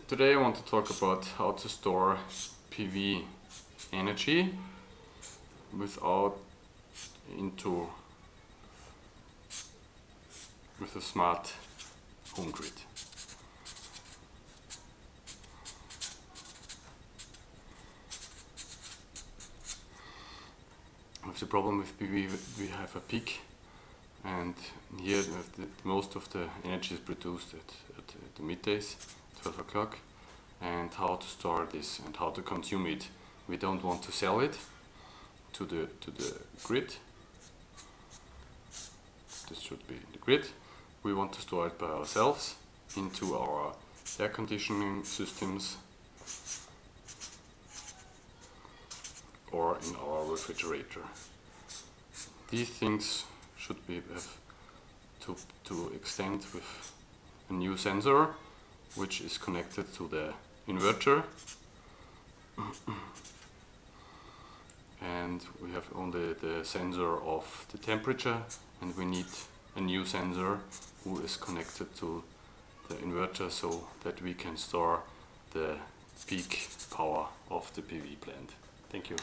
Today I want to talk about how to store PV energy with a smart home grid. With the problem with PV, we have a peak, and here most of the energy is produced at the middays, 12 o'clock, and how to store this and how to consume it. We don't want to sell it to the grid. This should be the grid. We want to store it by ourselves into our air conditioning systems or in our refrigerator. These things should be to extend with a new sensor which is connected to the inverter, and we have only the sensor of the temperature, and we need a new sensor who is connected to the inverter so that we can store the peak power of the PV plant. Thank you.